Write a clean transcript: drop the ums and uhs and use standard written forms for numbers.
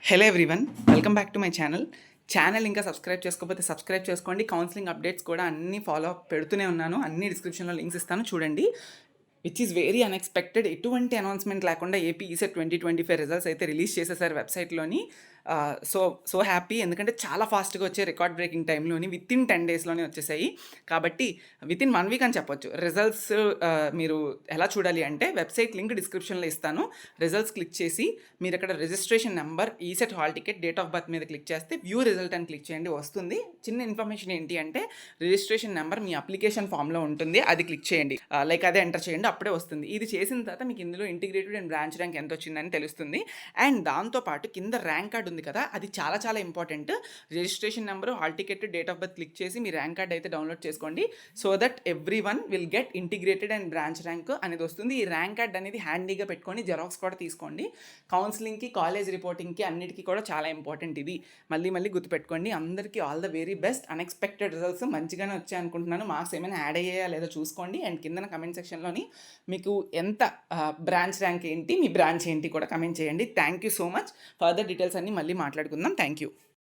Hello everyone, welcome back to my channel ఇంకా subscribe చేసుకోకపోతే subscribe చేసుకోండి. కౌన్సిలింగ్ అప్డేట్స్ కూడా అన్నీ ఫాలో అప్ పెడుతూనే ఉన్నాను. అన్ని డిస్క్రిప్షన్లో లింక్స్ ఇస్తాను, చూడండి. Which is very unexpected. ఎటువంటి అనౌన్స్మెంట్ లేకుండా ఏపీ ఈసెట్ 2025 రిజల్ట్స్ అయితే రిలీజ్ చేసేసారు వెబ్సైట్లోని. సో హ్యాపీ, ఎందుకంటే చాలా ఫాస్ట్గా వచ్చే రికార్డ్ బ్రేకింగ్ టైంలోని వితిన్ 10 డేస్లోనే వచ్చేసాయి. కాబట్టి వితిన్ 1 వీక్ అని చెప్పొచ్చు. రిజల్ట్స్ మీరు ఎలా చూడాలి అంటే, వెబ్సైట్ లింక్ డిస్క్రిప్షన్లో ఇస్తాను. రిజల్ట్స్ క్లిక్ చేసి మీరు అక్కడ registration number, ECET hall ticket, date of birth మీద క్లిక్ చేస్తే వ్యూ రిజల్ట్ అని క్లిక్ చేయండి, వస్తుంది. చిన్న ఇన్ఫర్మేషన్ ఏంటి అంటే, రిజిస్ట్రేషన్ నెంబర్ మీ అప్లికేషన్ ఫామ్లో ఉంటుంది, అది క్లిక్ చేయండి. లైక్ అదే ఎంటర్ చేయండి, అప్పుడే వస్తుంది. ఇది చేసిన తర్వాత మీకు ఇందులో ఇంటిగ్రేటెడ్ అండ్ బ్రాంచ్ ర్యాంక్ ఎంత వచ్చిందని తెలుస్తుంది. అండ్ దాంతోపాటు కింద ర్యాంక్ కార్డ్ ఉంది కదా, అది చాలా చాలా important. Registration number, hall ticket, date of birth click చేసి మీ ర్యాంక్ కార్డ్ అయితే డౌన్లోడ్ చేసుకోండి. So that every one will get integrated and branch rank అనేది వస్తుంది. ఈ ర్యాంక్ కార్డ్ అనేది హ్యాండీగా పెట్టుకొని జెరాక్స్ కూడా తీసుకోండి. కౌన్సిలింగ్కి, కాలేజ్ రిపోర్టింగ్కి అన్నిటికీ కూడా చాలా ఇంపార్టెంట్ ఇది. మళ్ళీ గుర్తుపెట్టుకోండి. అందరికీ all the very best. Unexpected results మంచిగానే వచ్చాయి అనుకుంటున్నాను. మార్క్స్ ఏమైనా యాడ్ అయ్యాయా లేదో చూసుకోండి. అండ్ కింద కమెంట్ సెక్షన్లోని మీకు ఎంత బ్రాంచ్ ర్యాంక్ ఏంటి, మీ బ్రాంచ్ ఏంటి కూడా కమెంట్ చేయండి. Thank you so much. Further details అన్నీ మళ్ళీ మాట్లాడుకుందాం. Thank you.